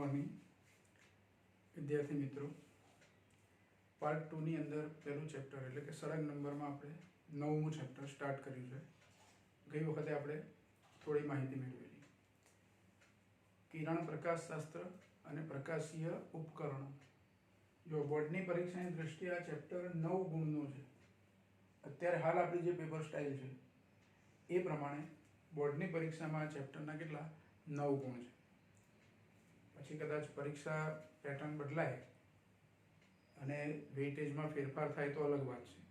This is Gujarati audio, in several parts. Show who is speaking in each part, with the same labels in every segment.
Speaker 1: મોર્નિંગ વિદ્યાર્થી મિત્રો। પાર્ટ 2 ની અંદર પહેલું ચેપ્ટર એટલે કે સળંગ નંબરમાં આપણે 9મું ચેપ્ટર સ્ટાર્ટ કર્યું છે। ગઈ વખતે આપણે થોડી માહિતી મેળવેલી કિરણ પ્રકાશશાસ્ત્ર અને પ્રકાશીય ઉપકરણો। જો બોર્ડની પરીક્ષાની દ્રષ્ટિએ આ ચેપ્ટર 9 ગુણનું છે। અત્યારે હાલ આપણી જે પેપર સ્ટાઇલ છે એ પ્રમાણે બોર્ડની પરીક્ષામાં આ ચેપ્ટરના કેટલા 9 ગુણ છે। પછી કદાચ પરીક્ષા પેટર્ન બદલાય અને વેઇટેજમાં ફેરફાર થાય તો અલગ વાત છે,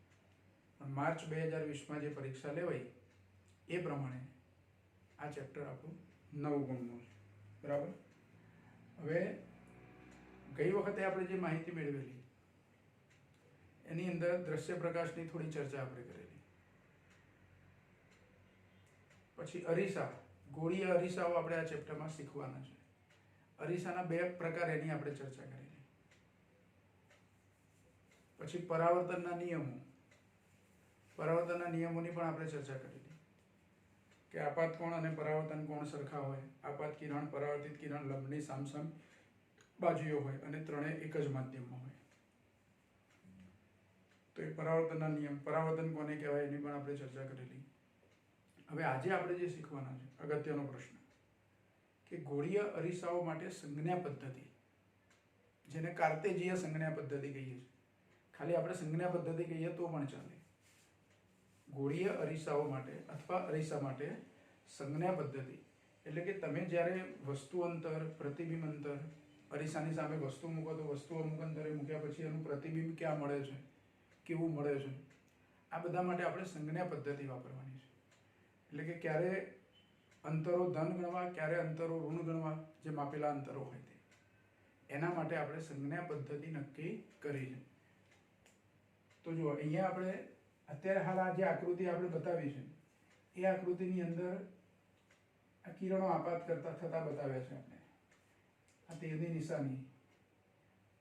Speaker 1: પણ માર્ચ 2020માં જે પરીક્ષા લેવાઈ એ પ્રમાણે આ ચેપ્ટર આપણું 9 ગુણનું છે, બરાબર। હવે ગઈ વખતે આપણે જે માહિતી મેળવેલી એની અંદર દ્રશ્ય પ્રકાશની થોડી ચર્ચા આપણે કરેલી। પછી અરીસા, ગોળીય અરીસાઓ આપણે આ ચેપ્ટરમાં શીખવાના છે। અરીસાના 2 પ્રકાર એની આપણે ચર્ચા કરેલી। પછી પરાવર્તનના નિયમો, પરાવર્તનના નિયમોની પણ આપણે ચર્ચા કરેલી કે આપાત કોણ અને પરાવર્તન કોણ સરખા હોય, આપાત કિરણ પરાવર્તિત કિરણ લંબની સામસામ બાજુઓ હોય અને ત્રણેય એક જ માધ્યમમાં હોય। તો એ પરાવર્તનના નિયમ, પરાવર્તન કોને કહેવાય એની પણ આપણે ચર્ચા કરેલી। હવે આજે આપણે જે શીખવાના છે અગત્યનો પ્રશ્ન કે ગોળીય અરીસાઓ માટે સંજ્ઞા પદ્ધતિ, જેને કાર્તેજીય સંજ્ઞા પદ્ધતિ કહીએ છીએ। ખાલી આપણે સંજ્ઞા પદ્ધતિ કહીએ તો પણ ચાલે। ગોળીય અરીસાઓ માટે અથવા અરીસા માટે સંજ્ઞા પદ્ધતિ એટલે કે તમે જ્યારે વસ્તુ અંતર, પ્રતિબિંબ અંતર, અરીસાની સામે વસ્તુ મૂકો તો વસ્તુ અમુક અંતરે મૂક્યા પછી એનું પ્રતિબિંબ ક્યાં મળે છે, કેવું મળે છે, આ બધા માટે આપણે સંજ્ઞા પદ્ધતિ વાપરવાની છે। એટલે કે ક્યારે અંતરો ધન ગણવા, ક્યારે અંતરો ઋણ ગણવા, જે માપેલા અંતરો હોય તે, એના માટે આપણે સંજ્ઞા પદ્ધતિ નક્કી કરી છે। તો જુઓ અહીંયા આપણે અત્યારે હાલ આ જે આકૃતિ આપણે બતાવી છે એ આકૃતિની અંદર આ કિરણો આપાત કરતા થતા બતાવ્યા છે આપણે। આ તીરની નિશાની,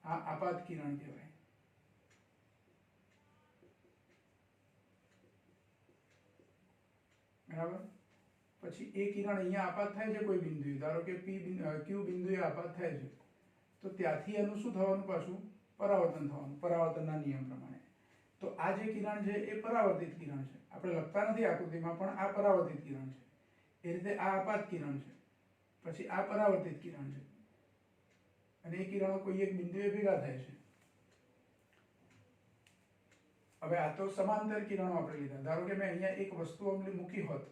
Speaker 1: આ આપાત કિરણ કહેવાય। બરાબર। પછી એ કિરણ અહીંયા આપાત થાય છે કોઈ બિંદુએ, ધારો કે ક્યુ બિંદુએ આપાત થાય છે તો ત્યાંથી એનું શું થવાનું, પાછું પરાવર્તન થવાનું, પરાવર્તનના નિયમ પ્રમાણે। તો આ જે કિરણ છે એ પરાવર્તિત કિરણ છે, આપણે લખતા નથી આકૃતિમાં પણ આ પરાવર્તિત કિરણ છે। એ રીતે આ આપાત કિરણ છે, પછી આ પરાવર્તિત કિરણ છે અને એ કિરણો કોઈ એક બિંદુએ ભેગા થાય છે। હવે આ તો સમાંતર કિરણો આપણે લીધા। ધારો કે મેં અહીંયા એક વસ્તુ મૂકી હોત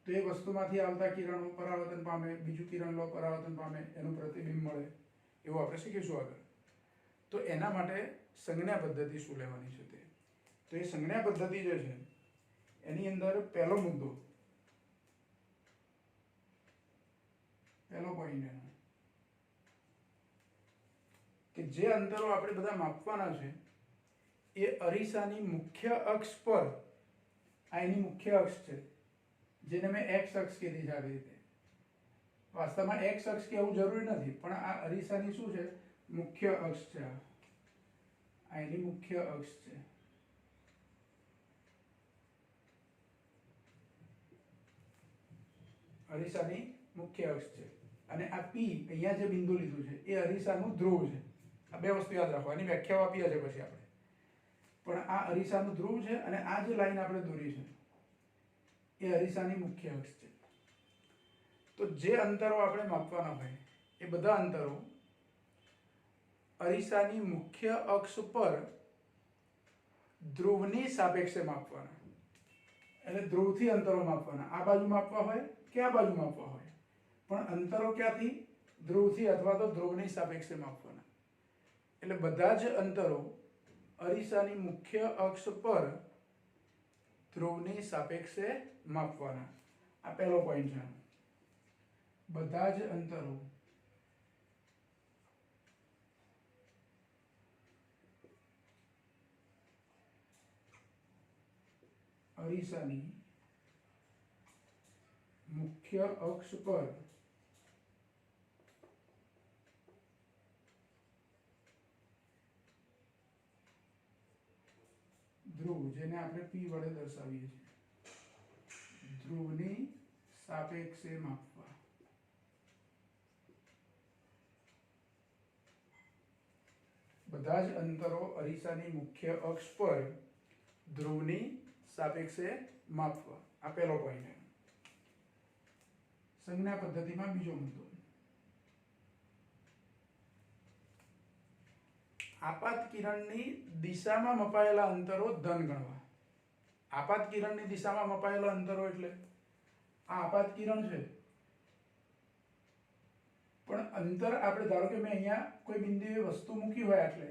Speaker 1: તો એ વસ્તુમાંથી આવતા કિરણો પરાવર્તન પામે, બીજું કિરણ લો પરાવર્તન પામે, એનું પ્રતિબિંબ મળે, એવું આપણે શીખીશું આગળ। તો એના માટે સંજ્ઞા પદ્ધતિ શું લેવાની છે તે, તો એ સંજ્ઞા પદ્ધતિ જે છે એની અંદર પહેલો મુદ્દો, પહેલો પોઈન્ટ એનો કે જે અંતરો આપણે બધા માપવાના છે એ અરીસાની મુખ્ય અક્ષ પર, આ એની મુખ્ય અક્ષ છે જેને મેં એક્સ અક્ષ કીધી છે આવી રીતે। વાસ્તવમાં એક્સ અક્ષ કહેવું જરૂરી નથી, પણ આ અરીસાની શું છે, મુખ્ય અક્ષ છે। આ એની મુખ્ય અક્ષ છે। અરીસાની મુખ્ય અક્ષ છે અને આ પી અહીંયા જે બિંદુ લીધું છે એ અરીસાનું ધ્રુવ છે। આ બે વસ્તુ યાદ રાખો, આની વ્યાખ્યાઓ આપી છે પછી આપણે, પણ આ અરીસાનું ધ્રુવ છે અને આ જે લાઈન આપણે દોરી છે એ અરીસાની મુખ્ય અક્ષ છે। તો જે અંતરો આપણે માપવાના હોય એ બધા અંતરો અરીસાની મુખ્ય અક્ષ પર ધ્રુવની સાપેક્ષે માપવાના। એટલે ધ્રુવથી અંતરો માપવાના, આ બાજુ માપવા હોય કે આ બાજુ માપવા હોય, પણ અંતરો ક્યાંથી, ધ્રુવથી અથવા તો ધ્રુવની સાપેક્ષે માપવાના। એટલે બધા જ અંતરો અરીસાની મુખ્ય અક્ષ પર ધ્રુવની સાપેક્ષે માપવાના। આ પહેલો પોઈન્ટ છે। બધા જ અંતરો અરીસાની મુખ્ય અક્ષ પર ધ્રુવ, જેને આપણે પી વડે દર્શાવીએ છીએ, ધ્રુવની સાપેક્ષે માપવા। બધા જ અંતરો અરીસાની મુખ્ય અક્ષ પર ધ્રુવની સાપેક્ષે માપવા. આ પહેલો પોઈન્ટ. સંજ્ઞા પદ્ધતિમાં બીજો મુદ્દો, આપાત કિરણની દિશામાં મપાયેલા અંતરો ધન ગણવા. આપાત કિરણની દિશામાં મપાયેલા અંતરો એટલે આ આપાત કિરણ છે, પણ અંતર આપણે ધારો કે મેં અહીંયા કોઈ બિંદુએ વસ્તુ મૂકી હોય, એટલે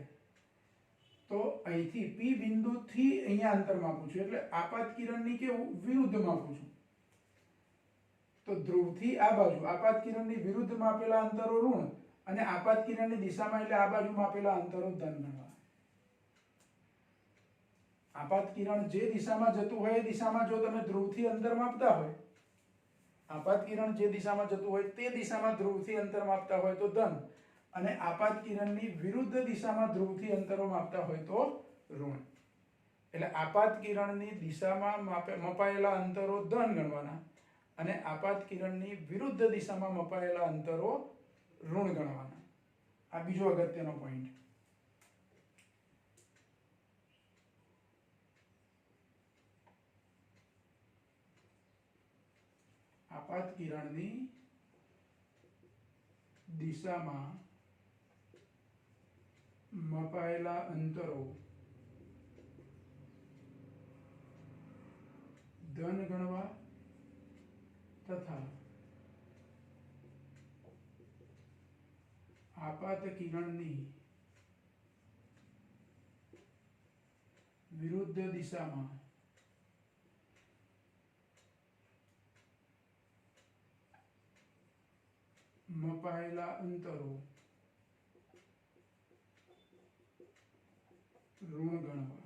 Speaker 1: તો અહીંથી P બિંદુથી અહીંયા અંતર માપું છું, એટલે આપાત કિરણની કેવું વિરુદ્ધ માપું છું. તો ધ્રુવથી આ બાજુ આપાત કિરણની વિરુદ્ધ માપેલા અંતરો ઋણ અને આપાત કિરણની દિશામાં એટલે આ બાજુ માપેલા અંતરો ધન ગણવા. આપાત કિરણ જે દિશામાં જતું હોય એ દિશામાં જો તમે ધ્રુવથી અંતર માપતા હોય, આપાત કિરણ જે દિશામાં જતું હોય તે દિશામાં ધ્રુવથી અંતર માપતા હોય તો ધન, અને આપાત કિરણની વિરુદ્ધ દિશામાં ધ્રુવથી અંતરો માપતા હોય તો ઋણ. એટલે આપાત કિરણની દિશામાં મપાયેલા અંતરો ધન ગણવાના અને આપાત કિરણની વિરુદ્ધ દિશામાં મપાયેલા અંતરો ઋણ ગણવાના. આ બીજો અગત્યનો પોઈન્ટ. આપાત કિરણની દિશામાં મપાયેલા અંતરો ધન ગણવા તથા આપાત કિરણની વિરુદ્ધ દિશામાં મપાયેલા અંતરો ઋણ ગણવા.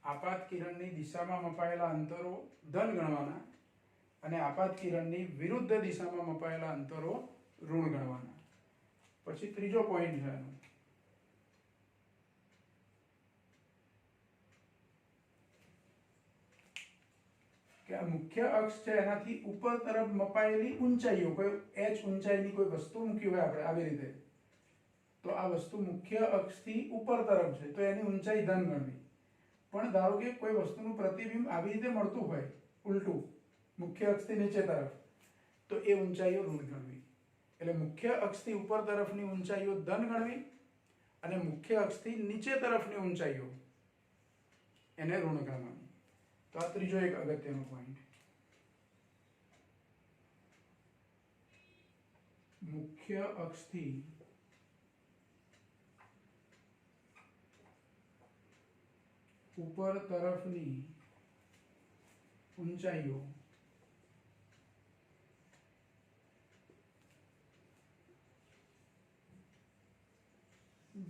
Speaker 1: આપાત કિરણની દિશામાં મપાયેલા અંતરો ધન ગણવાના અને આપાત કિરણની વિરુદ્ધ દિશામાં મપાયેલા અંતરો ઋણ ગણવાના. પછી ત્રીજો પોઈન્ટ છે એનો, કે આ મુખ્ય અક્ષ છે એનાથી ઉપર તરફ મપાયેલી ઊંચાઈઓ, કોઈ h ઊંચાઈની કોઈ વસ્તુ મૂકી હોય આપણે આવી રીતે, તો આ વસ્તુ મુખ્ય અક્ષથી ઉપર તરફ છે તો એની ઊંચાઈ ધન ગણવી. પણ ધારો કે કોઈ વસ્તુનું પ્રતિબિંબ આવી રીતે મળતું હોય ઉલટું મુખ્ય અક્ષથી નીચે તરફ, તો એ ઊંચાઈઓ ઋણ ગણવી. એટલે મુખ્ય અક્ષથી ઉપર તરફની ઊંચાઈઓ ધન ગણવી અને મુખ્ય અક્ષથી નીચે તરફની ઊંચાઈઓ એને ઋણ ગણવાની. તો આ ત્રીજો એક અગત્યનો પોઈન્ટ. મુખ્ય અક્ષથી ઉપર તરફની ઊંચાઈઓ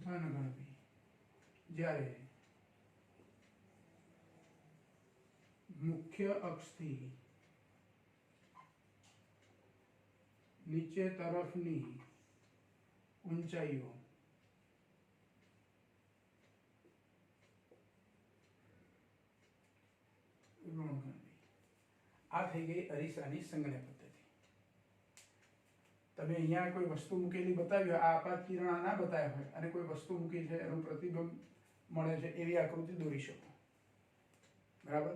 Speaker 1: ધન ગણવી, જ્યારે મુખ્ય અક્ષથી નીચે તરફની ઊંચાઈઓ ઋણ ગણવી. આ થઈ ગઈ અરીસાની સંજ્ઞા પદ્ધતિ. તમે અહીંયા કોઈ વસ્તુ મૂકેલી બતાવી હોય, આ આપાત કિરણ આ ના બતાવ્યા હોય અને કોઈ વસ્તુ મૂકી છે એનું પ્રતિબિંબ મળે છે એવી આકૃતિ દોરી શકો. બરાબર?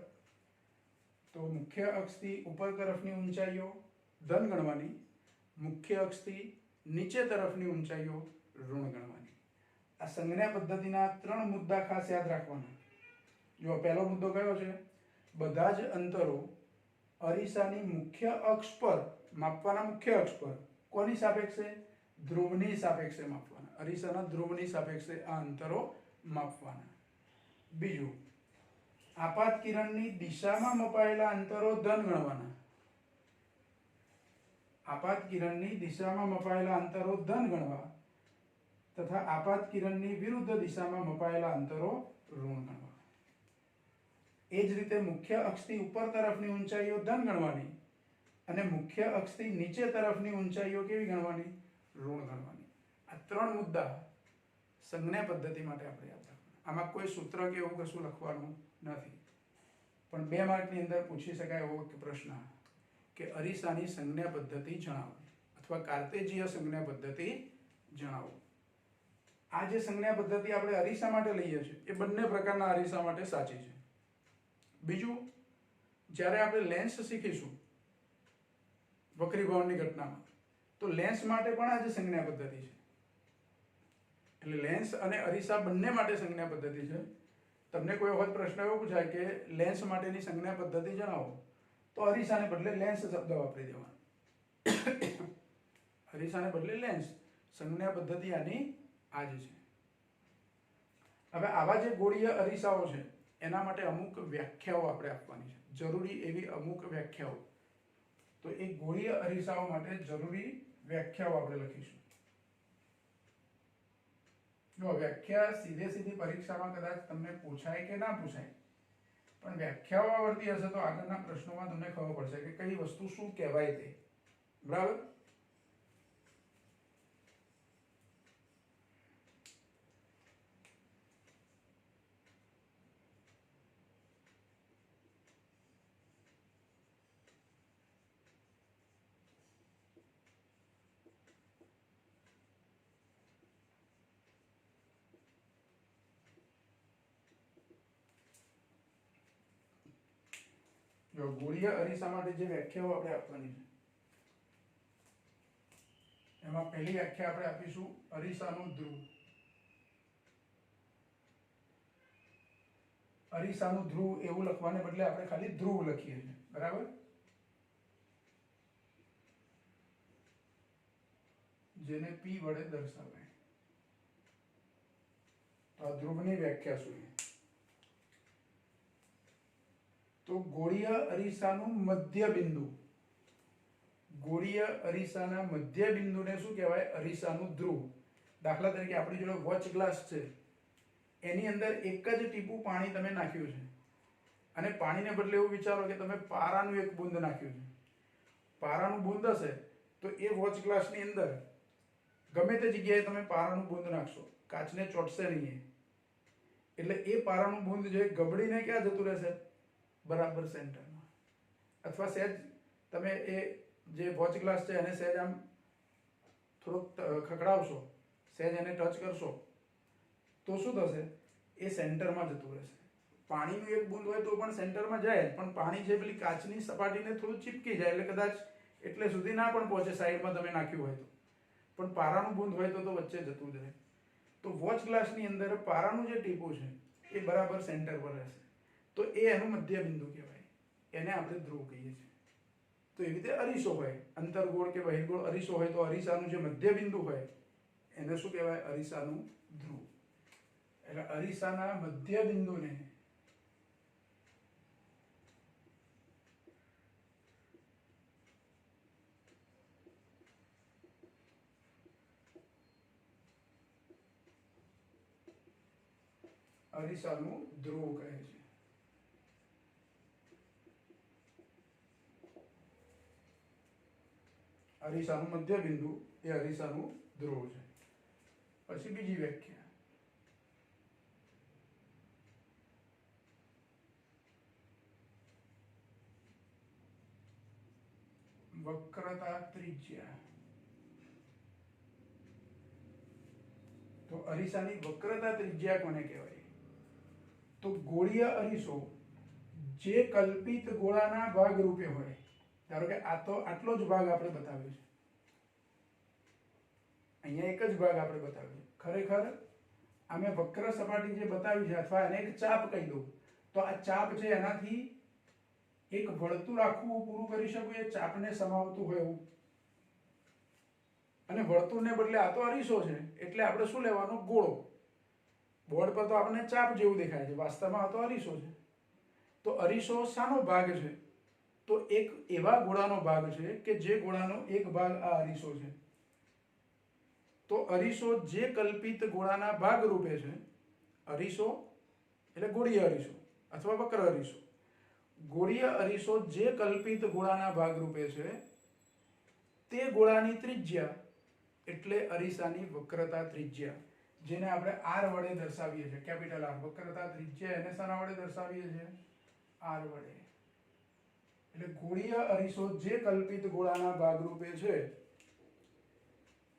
Speaker 1: તો મુખ્ય અક્ષથી ઉપર તરફની ઊંચાઈઓ ધન ગણવાની, મુખ્ય અક્ષથી નીચે તરફની ઊંચાઈઓ ઋણ ગણવાની. આ સંજ્ઞા પદ્ધતિના 3 મુદ્દા ખાસ યાદ રાખવાના. જો પહેલો મુદ્દો કયો છે? બધા જ અંતરો અરીસાની મુખ્ય અક્ષ પર માપવાના. મુખ્ય અક્ષ પર કોની સાપેક્ષે? ધ્રુવની સાપેક્ષે માપવાના. અરીસાના ધ્રુવની સાપેક્ષે આ અંતરો માપવાના. બીજું, આપાત કિરણની દિશામાં મપાયેલા અંતરો ધન ગણવાના. આપાત કિરણની દિશામાં મપાયેલા અંતરો ધન ગણવા તથા આપાત કિરણની વિરુદ્ધ દિશામાં મપાયેલા અંતરો ઋણ ગણવા. એ જ રીતે મુખ્ય અક્ષથી ઉપર તરફની ઊંચાઈઓ ધન ગણવાની અને મુખ્ય અક્ષથી નીચે તરફની ઊંચાઈઓ કેવી ગણવાની? ઋણ ગણવાની. આ 3 મુદ્દા સંજ્ઞા પદ્ધતિ માટે આપણે યાદ રાખવાના. આમાં કોઈ સૂત્ર કે એવું કશું લખવાનું નથી, પણ 2 માર્કની અંદર પૂછી શકાય એવો પ્રશ્ન કે અરીસાની સંજ્ઞા પદ્ધતિ જણાવો અથવા કાર્તેજીય સંજ્ઞા પદ્ધતિ જણાવો. આ જે સંજ્ઞા પદ્ધતિ આપણે અરીસા માટે લઈએ છીએ એ બંને પ્રકારના અરીસા માટે સાચી છે. બીજું, જ્યારે આપણે લેન્સ શીખીશું વક્રીભાવનની ઘટનામાં, તો લેન્સ માટે પણ આ જ સંજ્ઞા પદ્ધતિ છે. એટલે લેન્સ અને અરીસા બંને માટે સંજ્ઞા પદ્ધતિ છે. તમને કોઈ વખત પ્રશ્ન એવો પૂછાય કે લેન્સ માટેની સંજ્ઞા પદ્ધતિ જણાવો, તો અરીસાને બદલે લેન્સ શબ્દ વાપરી દેવાનો. અરીસાને બદલે લેન્સ, સંજ્ઞા પદ્ધતિ આની આ જ છે. હવે આવા જે ગોળીય અરીસાઓ છે એના માટે અમુક વ્યાખ્યાઓ આપણે આપવાની છે, જરૂરી એવી અમુક વ્યાખ્યાઓ. તો એ ગોળીય અરીસાઓ માટે જરૂરી વ્યાખ્યાઓ આપણે લખીશું. જો વ્યાખ્યા સીધી પરીક્ષામાં કદાચ તમને પૂછાય કે ના પૂછાય, પણ વ્યાખ્યાઓ આવડતી હશે તો આગળના પ્રશ્નોમાં તમને ખબર પડશે કે કઈ વસ્તુ શું કહેવાય તે. બરાબર? જો ગોળીય અરીસા માટે જે વ્યાખ્યાઓ આપણે આપવાની છે, એમાં પહેલી વ્યાખ્યા આપણે આપીશું અરીસાનું ધ્રુવ. અરીસાનું ધ્રુવ એવું લખવાને બદલે આપણે ખાલી ધ્રુવ લખીએ છીએ. બરાબર? જેને P વડે દર્શાવાય. તો આ ધ્રુવની વ્યાખ્યા શું છે? તો ગોળીય અરીસાનું મધ્ય બિંદુ, ગોળીય અરીસાના મધ્ય બિંદુને શું કહેવાય? અરીસાનું ધ્રુવ. દાખલા તરીકે આપણી જોડે વોચ ગ્લાસ છે, એની અંદર એક જ ટીપું પાણી તમે નાખ્યું છે, અને પાણીને બદલે એવું વિચારો કે તમે પારાનું એક બૂંદ નાખ્યું છે. પારાનું બૂંદ હશે તો એ વોચ ગ્લાસની અંદર ગમે તે જગ્યાએ તમે પારાનું બૂંદ નાખશો, કાચને ચોટશે નહીં. એટલે એ પારાનું બૂંદ જે ગબડીને ક્યાં જતું રહેશે? બરાબર સેન્ટરમાં. અથવા સહેજ તમે એ જે વોચ ગ્લાસ છે એને સહેજ આમ થોડોક ખખડાવશો, સહેજ એને ટચ કરશો, તો શું થશે? એ સેન્ટરમાં જતું રહેશે. પાણીનું એક બૂંદ હોય તો પણ સેન્ટરમાં જાય, પણ પાણી છે પેલી કાચની સપાટીને થોડું ચીપકી જાય, એટલે કદાચ એટલે સુધી ના પણ પહોંચે સાઈડમાં તમે નાખ્યું હોય તો. પણ પારાનું બૂંદ હોય તો વચ્ચે જતું જ રહે. તો વોચ ગ્લાસની અંદર પારાનું જે ટીપું છે એ બરાબર સેન્ટર પર રહેશે. તો એ એનું મધ્ય બિંદુ કહેવાય. એને આપણે ધ્રુવ કહીએ છીએ. તો એવી રીતે અરીસો હોય, અંતર્ગોળ કે બહિર્ગોળ અરીસો હોય, તો અરીસાનું જે મધ્ય બિંદુ હોય એને શું કહેવાય? અરીસાનું ધ્રુવ. એટલે અરીસાના મધ્ય બિંદુને અરીસાનું ધ્રુવ કહે છે. અરીસાનું મધ્ય બિંદુ એ અરીસાનું ધ્રુવ છે. પછી બીજી વ્યાખ્યા, વક્રતા ત્રિજ્યા. તો અરીસાની વક્રતા ત્રિજ્યા કોને કહેવાય? તો ગોળીય અરીસો જે કલ્પિત ગોળાના ભાગ રૂપે હોય. ધારો કે આ તો આટલો જ ભાગ આપણે બતાવ્યો છે, અહીંયા એક જ ભાગ આપણે બતાવ્યો. ખરેખર અમે વક્ર સપાટી જે બતાવી છે, અથવા એને એક ચાપ કહી દઉં, તો આ ચાપ છે એનાથી એક વર્તુળ આખું પૂરું કરી શકું, એ ચાપને સમાવતું હોય એવું. અને વર્તુળને બદલે આ તો અરીસો છે એટલે આપણે શું લેવાનો? ગોળો. બોર્ડ પર તો આપણને ચાપ જેવું દેખાય છે, વાસ્તવમાં આ તો અરીસો છે. તો અરીસો શાનો ભાગ છે? તો એક એવા ગોળાનો ભાગ છે કે જે ગોળાનો એક ભાગ આ અરીસો છે. તો અરીસો જે કલ્પિત ગોળાના ભાગ રૂપે છે, અરીસો એટલે ગોળીય અરીસો અથવા વક્ર અરીસો. ગોળીય અરીસો જે કલ્પિત ગોળાના ભાગ રૂપે છે તે ગોળાની ત્રિજ્યા એટલે અરીસાની વક્રતા ત્રિજ્યા, જેને આપણે R વડે દર્શાવીએ છીએ, કેપિટલ R. વક્રતા ત્રિજ્યા એને શાના વડે દર્શાવીએ છીએ? R વડે. એટલે ગોળીય અરીસો જે કલ્પિત ગોળાના ભાગરૂપે છે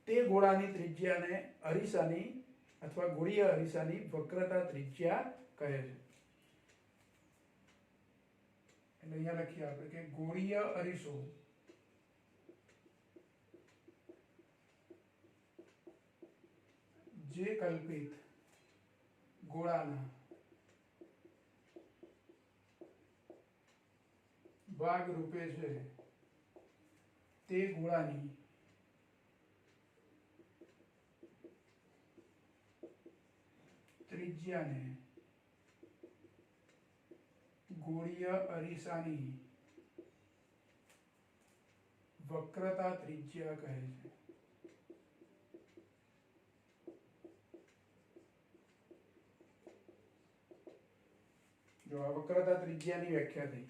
Speaker 1: તે ગોળાની ત્રિજ્યાને અરીસાની अथवा गोळीय अरीसानी वक्रता त्रिज्या કહે છે। એટલે અહીંયા લખીએ આપણે કે ગોળીય અરીસો જે કલ્પિત ગોળાના ભાગ રૂપે છે તે ગોળાની ત્રિજ્યાને ગોળીય અરીસાની વક્રતા ત્રિજ્યા કહે છે। જો આ વક્રતા ત્રિજ્યાની વ્યાખ્યા થઈ,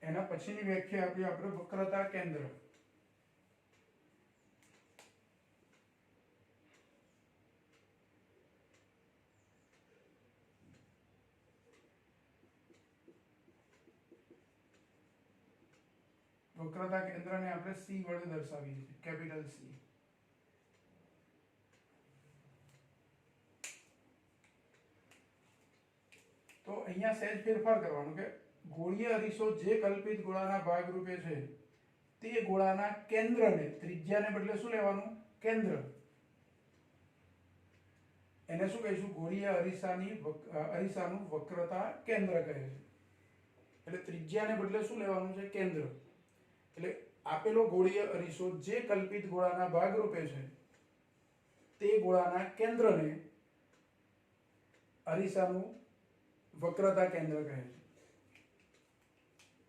Speaker 1: એના પછીની વ્યાખ્યા આપી આપણે વક્રતા કેન્દ્ર। વક્રતા કેન્દ્રને આપણે C વડે દર્શાવીએ છીએ, કેપિટલ C। તો અહીંયા સહેજ ફેરફાર કરવાનો કે ગોળીય અરીસો જે કલ્પિત ગોળાના ભાગ રૂપે છે તે ગોળાના કેન્દ્રને, ત્રિજ્યાને બદલે શું લેવાનું? કેન્દ્ર। એને શું કહીશું? ગોળીય અરીસાનું વક્રતા કેન્દ્ર કહે છે। એટલે ત્રિજ્યાને બદલે શું લેવાનું છે? કેન્દ્ર। એટલે આપેલો ગોળીય અરીસો જે કલ્પિત ગોળાના ભાગ રૂપે છે તે ગોળાના કેન્દ્રને અરીસાનું વક્રતા કેન્દ્ર કહે છે।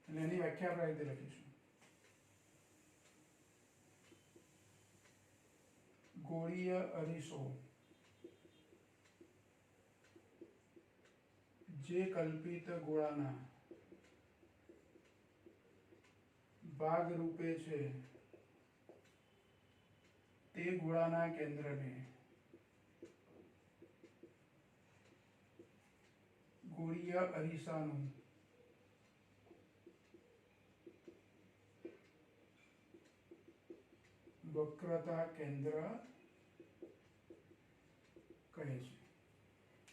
Speaker 1: એટલે એની વ્યાખ્યા આપણે આ રીતે લખીશું, ગોળીય અરીસો જે કલ્પિત ગોળાના ભાગ રૂપે છે તે ગોળાના કેન્દ્રને ગોળીય અરીસાનું વક્રતા કેન્દ્ર કહે છે।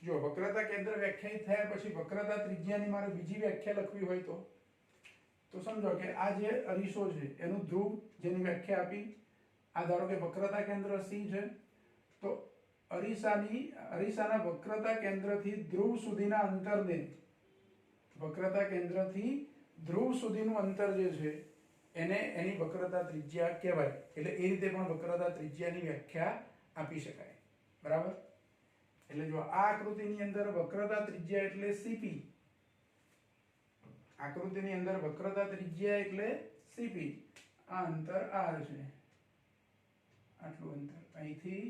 Speaker 1: જો વક્રતા કેન્દ્ર વ્યાખ્યાયિત થયા પછી વક્રતા ત્રિજ્યાની મારે બીજી વ્યાખ્યા લખવી હોય તો સમજો કે આ જે અરીસો છે એનું ધ્રુવ, જેની વ્યાખ્યા આપી, આ ધારો કે વક્રતા કેન્દ્ર C છે, તો અરીસાના વક્રતા કેન્દ્રથી ધ્રુવ સુધીના અંતરને, વક્રતા કેન્દ્રથી ધ્રુવ સુધીનું અંતર જે છે એને એની વક્રતા ત્રિજ્યા કહેવાય। એટલે એ રીતે પણ વક્રતા ત્રિજ્યાની વ્યાખ્યા આપી શકાય, બરાબર। એટલે જો આ આકૃતિની અંદર વક્રતા ત્રિજ્યા એટલે CP, આકૃતિની અંદર વક્રતા ત્રિજ્યા એટલે CP, આ અંતર R છે, આટલું અંતર, અહીંથી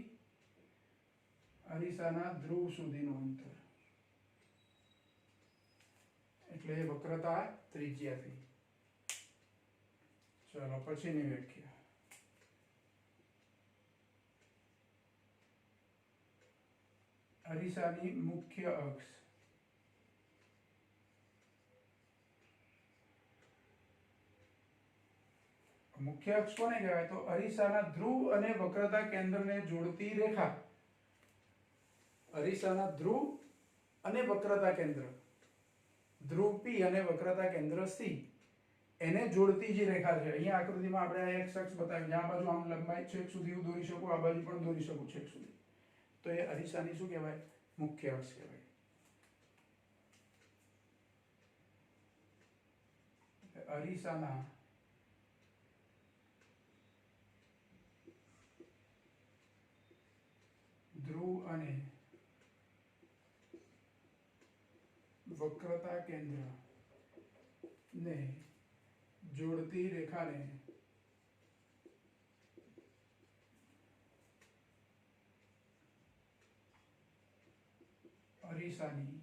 Speaker 1: અરીસાના ધ્રુવ સુધીનું અંતર, એટલે એ વક્રતા ત્રિજ્યા થઈ। ચલો પછીની વ્યાખ્યા, અરીસાની મુખ્ય અક્ષ। મુખ્ય અક્ષ કોને કહેવાય? તો અરીસાના ધ્રુવ અને વક્રતા કેન્દ્રને જોડતી રેખા। અરીસાના ધ્રુવ અને વક્રતા કેન્દ્ર, ધ્રુવ P અને વક્રતા કેન્દ્ર C, એને જોડતી જે રેખા છે। અહીંયા આકૃતિમાં આપણે આ x અક્ષ બતાવી, આ બાજુ આમ લંબાઈ છેક સુધી હું દોરી શકું, આ બાજુ પણ દોરી શકું છેક સુધી, તો એ અરીસાની શું કહેવાય? મુખ્ય અક્ષ કહેવાય। અરીસાના ધ્રુવ અને વક્રતા કેન્દ્ર ને જોડતી રેખાને અરીસાની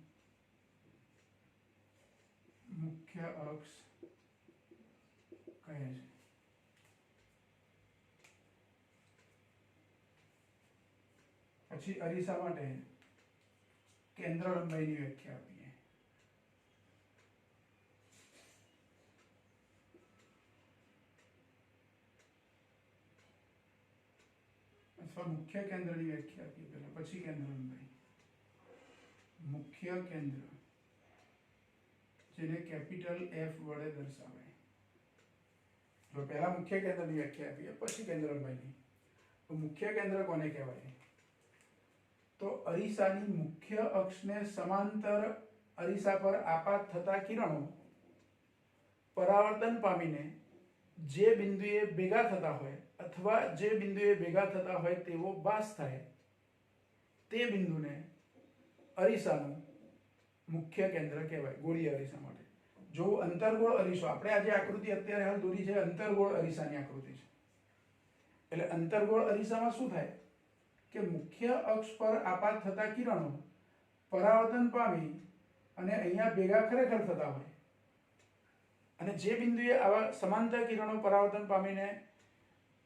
Speaker 1: મુખ્ય અક્ષ કહે છે। પછી અરીસા માટે કેન્દ્ર લંબાઈની વ્યાખ્યા આપીએ, अथवा मुख्य केंद्र की व्याख्या आपी पहला पछी केंद्र लंबाई। मुख्य केंद्र जेने कैपिटल एफ वडे दर्शावाय। तो पहला मुख्य केंद्र की व्याख्या आपी पछी केंद्र लंबाई की। तो मुख्य केंद्र कोने कहेवाय? तो अरीसानी मुख्य अक्ष ने समांतर अरीसा पर आपात थता किरणों परावर्तन पामीने जे बिंदुए भेगा थता होय अथवा जे बिंदुए भेगा थता होय तेवो बास थाय ते बिंदुने अरीसाનું मुख्य केंद्र कहेवाय। गोळीय अरीसा माटे जो अंतर्गोळ अरीસો આપણે આજે આકૃતિ અત્યારે હાલ દોરી છે અંતર્ગોળ અરીસાની આકૃતિ છે। એટલે અંતર્ગોળ અરીસામાં શું થાય કે મુખ્ય અક્ષ પર આપાત થતા કિરણો પરાવર્તન પામી અને અહીંયા ભેગા ખરેખર થતા હોય અને જે બિંદુએ આવા સમાંતર કિરણો પરાવર્તન પામીને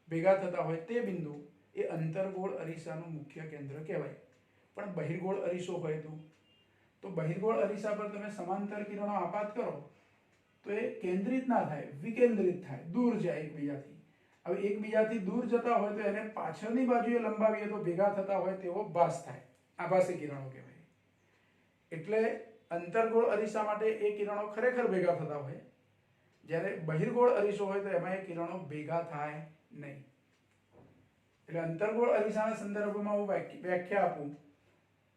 Speaker 1: ભેગા થતા હોય તે બિંદુ એ અંતર્ગોળ અરીસાનું મુખ્ય કેન્દ્ર કહેવાય। પણ બહિર્ગોળ અરીસો હોય તો બહિર્ગોળ અરીसा पर તમે સમાંતર કિરણો આપાત કરો તો એ કેન્દ્રિત ના થાય, વિકેન્દ્રિત થાય, દૂર જાય એકબીજાથી। હવે એકબીજાથી દૂર જતા હોય તો એને પાછળની બાજુએ લંબાવીએ તો ભેગા થતા હોય તેવો ભાસ થાય, આભાસી કિરણો કહેવાય। એટલે અંતર્ગોળ અરીસા માટે એ કિરણો ખરેખર ભેગા થતા હોય, જ્યારે બહિર્ગોળ અરીસો હોય તો એમાં એ કિરણો ભેગા થાય નહીં। એટલે અંતર્ગોળ અરીસાના સંદર્ભમાં હું વ્યાખ્યા આપું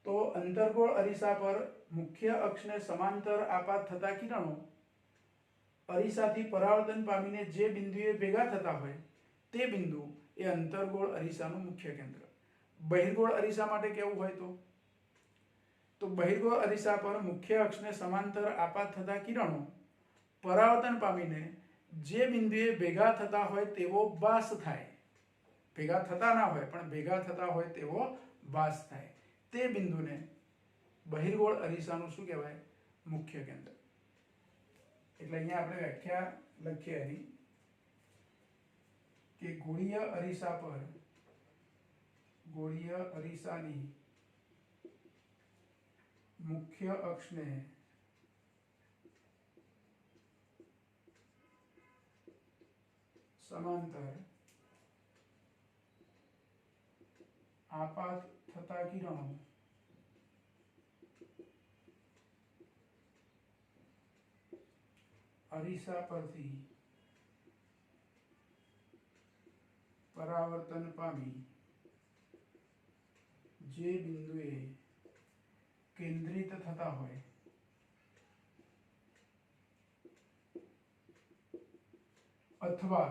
Speaker 1: तो अंतर्गोळ अरीसा पर मुख्य अक्ष ने समांतर आपात थता किरणों अरीसाथी परावर्तन पामीने जे बिंदुए भेगा थता होय ते बिंदु ए अंतर्गोळ अरीसानुं मुख्य केंद्र। बहिर्गोळ अरीसा माटे केवुं होय तो बहिर्गोळ अरीसा पर मुख्य अक्ष ने समांतर आपात थता किरणों परावर्तन पामीने जे बिंदुए भेगा थता होय तेवो भास थाय। भेगा थता ना होय पण भेगा थता होय तेवो भास थाय ते बिंदु ने बहिर्गोळ अरीसानुं शुं कहेवाय? मुख्य केंद्र। એટલે અહીંયા આપણે વ્યાખ્યા લખીએ એની કે ગોળીય અરીસા પર ગોળીય અરીસાની મુખ્ય અક્ષને સમાંતર આપાત થતા કિરણો अरीसा परथी परावर्तन पामी जे बिंदुए केंद्रित थता होय अथवा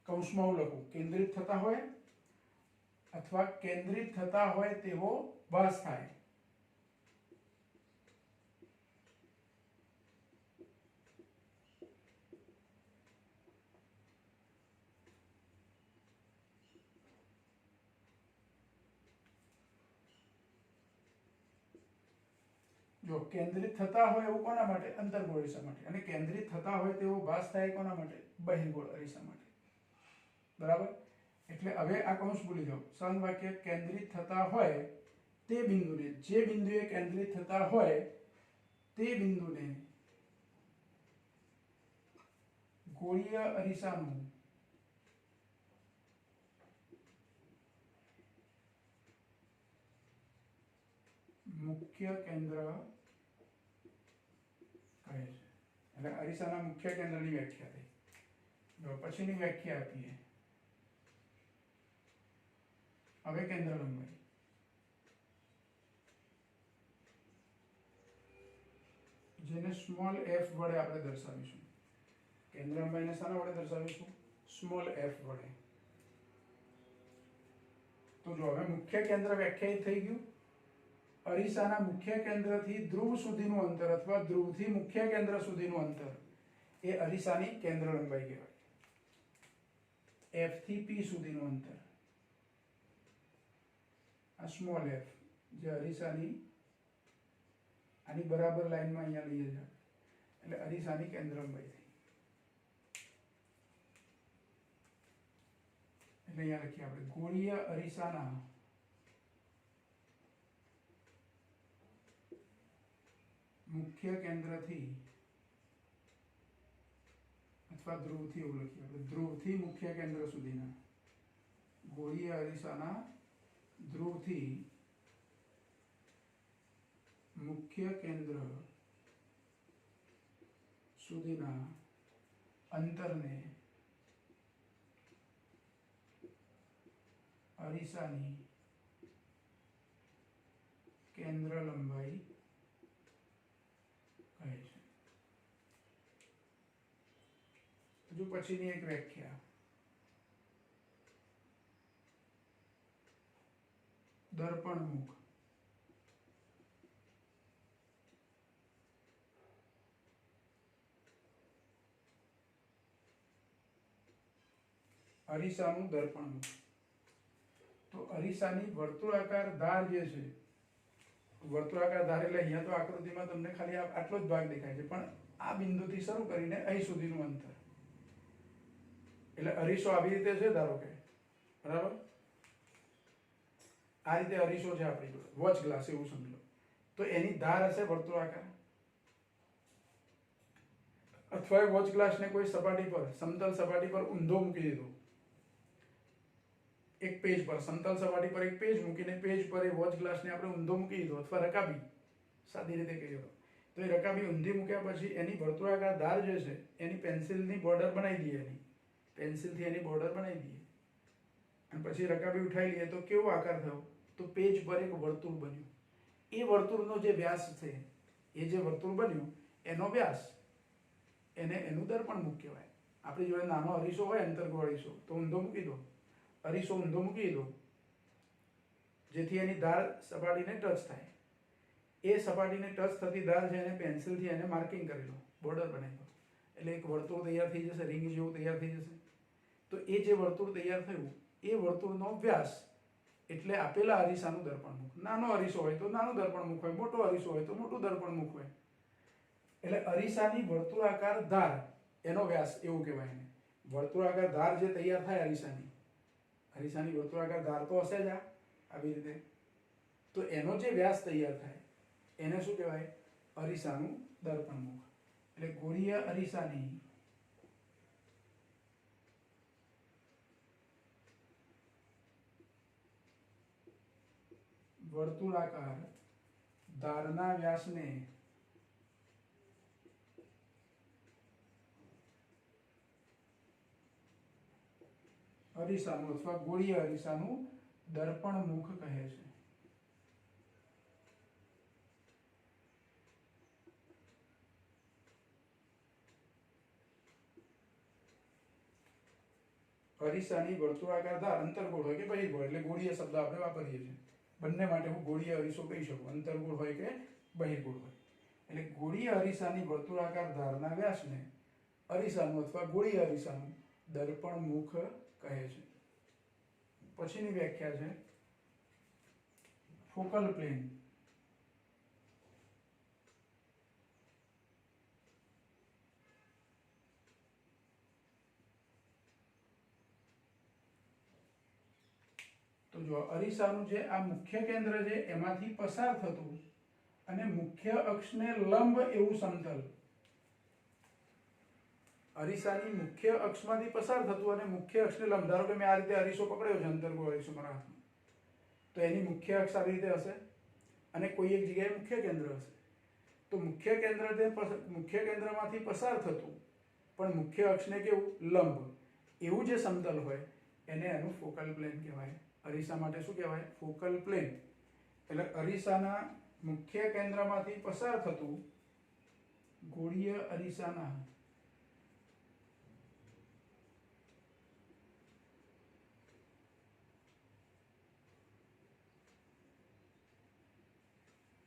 Speaker 1: कौंसमां लखूं केंद्रित थता होय अथवा केंद्रित थता होय तेवो भास थाय। जो केंद्रित थता होय एवुं कोना माटे? अंतर्गोळ अरीसा माटे। अने केंद्रित थता होय तेवो भास थाय कोना माटे? बहिर्गोळ अरीसा माटे। बराबर। એટલે હવે આ કૌંસ ભૂલી જાઓ। સન વાક્ય કેન્દ્રિત થતા હોય તે બિંદુને જે બિંદુએ કેન્દ્રિત થતા હોય તે બિંદુને ગોળીય અરીસાનું મુખ્ય કેન્દ્ર કહે છે। એટલે અરીસાના મુખ્ય કેન્દ્રની વ્યાખ્યા થઈ। જો પછીની વ્યાખ્યા આપીએ। હવે કેન્દ્ર લંબાઈ જેને સ્મોલ એફ વડે આપણે દર્શાવીશું। કેન્દ્ર લંબાઈને શાના વડે દર્શાવીશું? સ્મોલ એફ વડે। તો જો હવે મુખ્ય કેન્દ્ર વ્યાખ્યાયિત થઈ ગયું। અરીસાના મુખ્ય કેન્દ્રથી ધ્રુવ સુધીનું અંતર અથવા ધ્રુવથી મુખ્ય કેન્દ્ર સુધીનું અંતર એ અરીસાની કેન્દ્ર લંબાઈ કહેવાય। એફ થી પી સુધીનું અંતર आ स्मॉल एफ जे अरीसानी आनी बराबर लाइन में अहींया लईए छे એટલે અરીસાની કેન્દ્ર લંબાઈ થઈ। એટલે અહીંયા લખીએ આપણે ગોળીય અરીસાના મુખ્ય કેન્દ્રથી અથવા ધ્રુવથી એવું લખીએ આપણે ધ્રુવથી મુખ્ય કેન્દ્ર સુધીના ગોળીય અરીસાના ધ્રુવથી મુખ્ય કેન્દ્ર સુધીના અંતરને અરીસાની કેન્દ્ર લંબાઈ કહે છે. હજુ પછીની એક વ્યાખ્યા, દર્પણમુખ. અરીસાનું દર્પણમુખ. તો અરીસાની વર્તુળાકાર ધાર જે છે, વર્તુળાકાર ધાર એટલે અહીંયા તો આકૃતિમાં તમને ખાલી આટલો જ ભાગ દેખાય છે, પણ આ બિંદુથી શરૂ કરીને અહીં સુધીનું અંતર, એટલે અરીસો આવી રીતે છે ધારો કે, બરાબર, આ રીતે અરીસો છે આપણી જોડે, વોચ ગ્લાસ એવું સમજો, તો એની ધાર હશે વર્તુળાકાર. અથવા વોચ ગ્લાસને કોઈ સપાટી પર, સમતલ સપાટી પર ઊંધો મૂકી દીધો, એક પેજ પર, સમતલ સપાટી પર એક પેજ મૂકીને પેજ પર એ વોચ ગ્લાસને આપણે ઊંધો મૂકી દીધો, અથવા રકાબી, સાદી રીતે કહીએ તો એ રકાબી ઊંધી મૂક્યા પછી એની વર્તુળાકાર ધાર જે છે એની પેન્સિલની બોર્ડર બનાવી દઈએ, એની પેન્સિલથી એની બોર્ડર બનાવી દઈએ, અને પછી રકાબી ઉઠાવી લઈએ તો કેવો આકાર થયો? તો પેજ પર એક વર્તુળ બન્યું. એ વર્તુળનો જે વ્યાસ છે, એ જે વર્તુળ બન્યું એનો વ્યાસ, એનું દર્પણમુખ કહેવાય. આપણી જોડે નાનો અરીસો હોય, અંતર્ગોળ અરીસો, તો ઊંધો મૂકી દો, અરીસો ઊંધો મૂકી દો, જેથી એની ધાર સપાટીને ટચ થાય. એ સપાટીને ટચ થતી ધાર છે એને પેન્સિલથી એને માર્કિંગ કરી લો, બોર્ડર બનાવી દો, એટલે એક વર્તુળ તૈયાર થઈ જશે, રિંગ જેવું તૈયાર થઈ જશે. તો એ જે વર્તુળ તૈયાર થયું એ વર્તુળનો વ્યાસ એટલે આપેલા અરીસાનું દર્પણમુખ. નાનો અરીસો હોય તો નાનું દર્પણમુખ હોય, મોટો અરીસો હોય તો મોટું દર્પણમુખ હોય. એટલે અરીસાની વર્તુળાકાર ધાર એનો વ્યાસ એવું કહેવાય એને. વર્તુળાકાર ધાર જે તૈયાર થાય અરીસાની વર્તુળાકાર ધાર તો હશે જ આવી રીતે, તો એનો જે વ્યાસ તૈયાર થાય એને શું કહેવાય? અરીસાનું દર્પણમુખ. એટલે ગોળીય અરીસાની વર્તુળાકાર ધારના વ્યાસને અરીસાનું અથવા ગોળીય અરીસાનું દર્પણમુખ કહે છે. અરીસાની વર્તુળાકાર ધાર અંતર્ગોળ હોય કે બહિર્ગોળ, એટલે ગોળીય શબ્દ આપણે વાપરીએ છીએ. બંને માટે હું ગોળીય અરીસો કહી શકું, અંતર્ગોળ હોય કે બહિર્ગોળ હોય. એટલે ગોળીય અરીસાની વર્તુળાકાર ધારના વ્યાસને અરીસાનું અથવા ગોળીય અરીસાનું દર્પણમુખ કહે છે. પછીની વ્યાખ્યા છે ફોકલ પ્લેન. તો જો અરીસાનું જે આ મુખ્ય કેન્દ્ર છે એમાંથી પસાર થતું અને મુખ્ય અક્ષને લંબ એવું સમતલ, અરીસાની મુખ્ય અક્ષમાંથી પસાર થતું અને મુખ્ય અક્ષને લંબ, ધારો કે મેં આ રીતે અરીસો પકડ્યો છે, અંતર્ગોળ અરીસો મારા હાથમાં, તો એની મુખ્ય અક્ષ આવી રીતે હશે અને કોઈ એક જગ્યાએ મુખ્ય કેન્દ્ર હશે. તો મુખ્ય કેન્દ્રમાંથી પસાર થતું પણ મુખ્ય અક્ષને કેવું લંબ એવું જે સમતલ હોય એને એનું ફોકલ પ્લેન કહેવાય. અરીસા માટે શું કહેવાય? Focal plane. એટલે અરીસાના મુખ્ય કેન્દ્રમાંથી પસાર થતું ગોળીય અરીસાના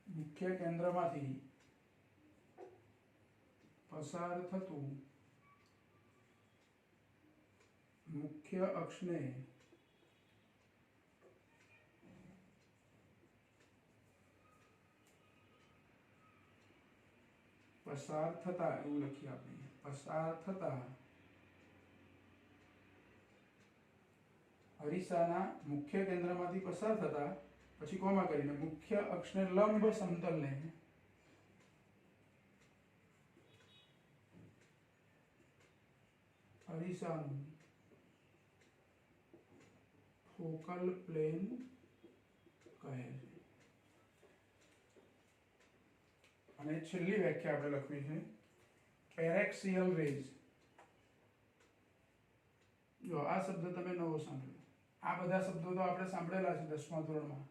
Speaker 1: મુખ્ય કેન્દ્રમાંથી પસાર થતું મુખ્ય અક્ષને પસાર થતા, એવું લખીએ આપણે, પસાર થતા અરીસાના મુખ્ય કેન્દ્રમાંથી પસાર થતા, પછી કોમા કરીને મુખ્ય અક્ષને લંબ સમતલને અરીસાનું ફોકલ પ્લેન કહે છે. અને છેલ્લી વ્યાખ્યા આપણે લખવી છે પેરેક્સિયલ રેઝ. જો આ શબ્દ તમે નવો સાંભળ્યો. આ બધા શબ્દો તો આપણે સાંભળેલા છે 10મા ધોરણમાં.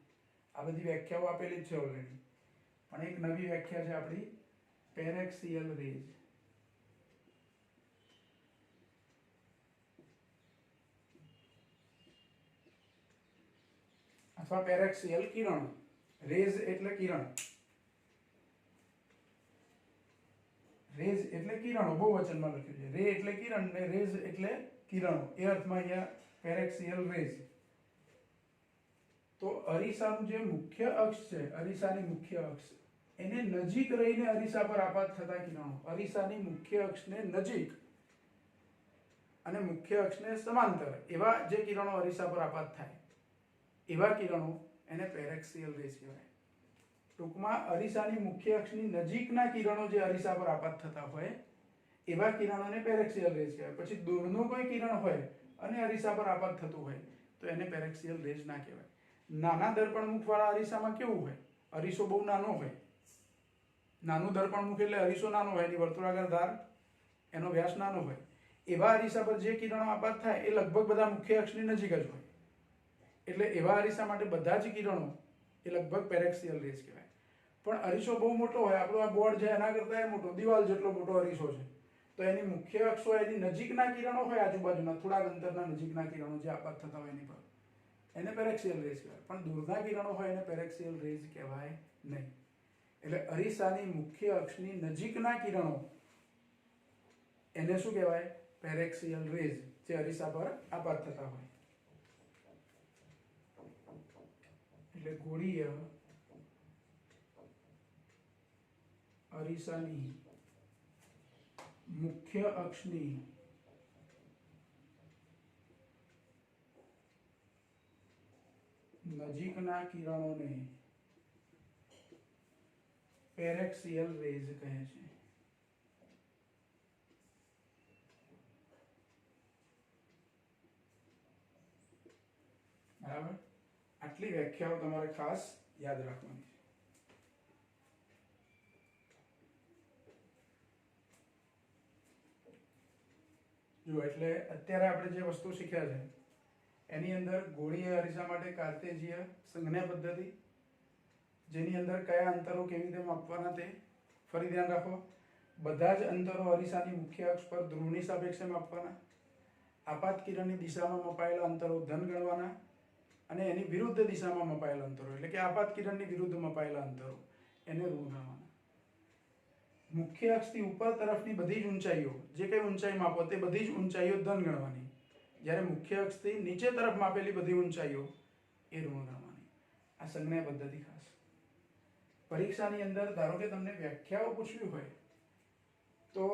Speaker 1: આ બધી વ્યાખ્યાઓ આપેલી જ છે ઓલરેડી. પણ એક નવી વ્યાખ્યા છે આપણી પેરેક્સિયલ રેઝ. અથવા પેરેક્સિયલ કિરણ. રેઝ એટલે કિરણ. રેઝ એટલે કિરણો બહુવચનમાં લખ્યું છે. રે એટલે કિરણ ને રેઝ એટલે કિરણો. એ અર્થમાં અહીંયા પેરેક્સિયલ રેઝ. તો અરીસાનું જે મુખ્ય અક્ષ છે, અરીસાની મુખ્ય અક્ષ, એને નજીક રહીને અરીસા પર આપાત થતા કિરણો, અરીસાની મુખ્ય અક્ષને નજીક અને મુખ્ય અક્ષને સમાંતર એવા જે કિરણો અરીસા પર આપાત થાય, એવા કિરણો એને પેરેક્સિયલ રેઝ કહેવાય. ટૂંકમાં અરીસાની મુખ્ય અક્ષની નજીકના કિરણો જે અરીસા પર આપાત થતા હોય એવા કિરણોને પેરેક્સિયલ રેઝ કહેવાય. પછી દૂરનું કોઈ કિરણ હોય અને અરીસા પર આપાત થતું હોય તો એને પેરેક્સિયલ રેઝ ના કહેવાય. નાના દર્પણમુખવાળા અરીસામાં કેવું હોય? અરીસો બહુ નાનો હોય. નાનું દર્પણમુખ એટલે અરીસો નાનો હોય, એની વર્તુળાકાર ધાર, એનો વ્યાસ નાનો હોય. એવા અરીસા પર જે કિરણો આપાત થાય એ લગભગ બધા મુખ્ય અક્ષની નજીક જ હોય. એટલે એવા અરીસા માટે બધા જ કિરણો એ લગભગ પેરેક્સિયલ રેઝ કહેવાય. પણ અરીસો બહુ મોટો હોય, આપણો આ બોર્ડ છે એના કરતાં એ મોટો, દિવાલ જેટલો મોટો અરીસો છે, તો એની મુખ્ય અક્ષ હોય, એની નજીકના કિરણો હોય, આજુબાજુના થોડાક અંતરના નજીકના કિરણો જે આપાત થતા હોય એની પર, એને પેરેક્સિયલ રેઝ કહેવાય. પણ દૂરના કિરણો હોય એને પેરેક્સિયલ રેઝ કહેવાય નહીં. એટલે અરીસાની મુખ્ય અક્ષની નજીકના કિરણો એને શું કહેવાય? પેરેક્સિયલ રેઝ, જે અરીસા પર આપાત થતા હોય. એટલે ગોળીય અરીસાની મુખ્ય અક્ષની નજીકના કિરણોને પેરેક્સિયલ રેઝ કહે છે. બરાબર? આટલી વ્યાખ્યાઓ તમારે ખાસ યાદ રાખવાની છે. જો એટલે અત્યારે આપણે જે વસ્તુ શીખ્યા છે એની અંદર ગોળીય અરીસા માટે કાર્તેજીય સંજ્ઞા પદ્ધતિ, જેની અંદર કયા અંતરો કેવી રીતે માપવાના તે ફરી ધ્યાન રાખો. બધા જ અંતરો અરીસાની મુખ્ય અક્ષ પર ધ્રુવની સાપેક્ષે માપવાના. આપાત કિરણની દિશામાં મપાયેલા અંતરો ધન ગણવાના અને એની વિરુદ્ધ દિશામાં મપાયેલા અંતરો, એટલે કે આપાત કિરણની વિરુદ્ધ મપાયેલા અંતરો, એને ઋણ ગણવાના. મુખ્ય અક્ષથી ઉપર તરફની બધી જ ઊંચાઈઓ, જે કંઈ ઊંચાઈ માપો તે બધી જ ઊંચાઈઓ ધન ગણવાની. જ્યારે મુખ્ય અક્ષથી નીચે તરફ માપેલી બધી ઊંચાઈઓ એ ઋણ ગણવાની. આ સંજ્ઞા પદ્ધતિ ખાસ. પરીક્ષાની અંદર ધારો કે તમને વ્યાખ્યાઓ પૂછવી હોય તો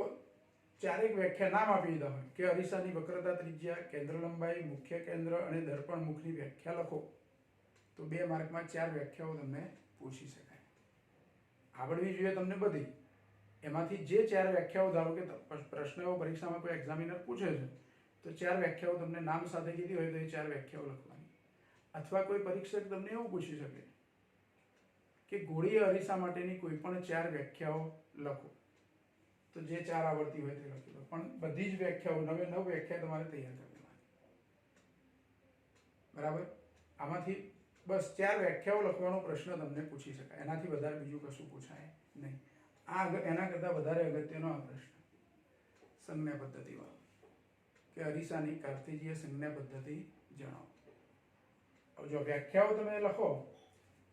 Speaker 1: ચારેક વ્યાખ્યા નામ આપી દીધા હોય કે અરીસાની વક્રતા, ત્રિજ્યા, કેન્દ્ર લંબાઈ, મુખ્ય કેન્દ્ર અને દર્પણ મુખની વ્યાખ્યા લખો, તો 2 માર્કમાં 4 વ્યાખ્યાઓ તમને પૂછી શકાય. આવડવી જોઈએ તમને બધી. એમાંથી જે 4 વ્યાખ્યાઓ, ધારો કે પ્રશ્ન એવો પરીક્ષામાં કોઈ એક્ઝામિનર પૂછે છે તો 4 વ્યાખ્યાઓ તમને નામ સાથે કીધી હોય તો એ 4 વ્યાખ્યાઓ લખવાની. અથવા કોઈ પરીક્ષક તમને એવું પૂછી શકે કે ગોળીય અરીસા માટેની કોઈ પણ 4 વ્યાખ્યાઓ લખો, તો જે 4 આવડતી હોય તે લખી લો. પણ બધી જ વ્યાખ્યાઓ, 9 વ્યાખ્યા તમારે તૈયાર કરી દેવાની. બરાબર? આમાંથી બસ 4 વ્યાખ્યાઓ લખવાનો પ્રશ્ન તમને પૂછી શકાય, એનાથી વધારે બીજું કશું પૂછાય નહીં. એના કરતાં વધારે અગત્યનો આ પ્રશ્ન સંજ્ઞા પદ્ધતિવાળો, કે અરીસાની કાર્તેજીય સંજ્ઞા પદ્ધતિ જણાવો. હવે જો વ્યાખ્યાઓ તમે લખો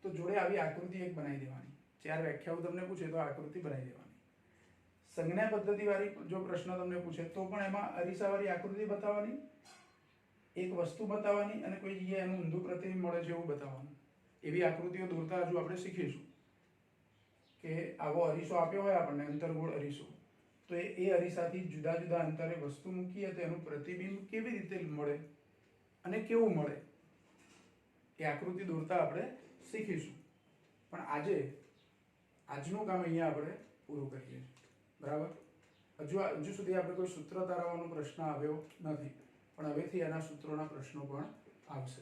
Speaker 1: તો જોડે આવી આકૃતિ એક બનાવી દેવાની. 4 વ્યાખ્યાઓ તમને પૂછે તો આકૃતિ બનાવી દેવાની. સંજ્ઞા પદ્ધતિવાળી જો પ્રશ્ન તમને પૂછે તો પણ એમાં અરીસાવાળી આકૃતિ બતાવવાની, એક વસ્તુ બતાવવાની અને કોઈ જગ્યાએ એનું ઊંધું પ્રતિબિંબ મળે છે એવું બતાવવાનું. એવી આકૃતિઓ દોરતા હજુ આપણે શીખીશું કે આવો અરીસો આપ્યો હોય આપણને, અંતર્ગોળ અરીસો, તો એ અરીસાથી જુદા જુદા અંતરે વસ્તુ મૂકીએ તો એનું પ્રતિબિંબ કેવી રીતે મળે અને કેવું મળે એ આકૃતિ દોરતા આપણે શીખીશું. પણ આજનું કામ અહીંયા આપણે પૂરું કરીએ છીએ. બરાબર? હજુ સુધી આપણે કોઈ સૂત્ર તારવવાનો પ્રશ્ન આવ્યો નથી, પણ હવેથી એના સૂત્રોના પ્રશ્નો પણ આવશે.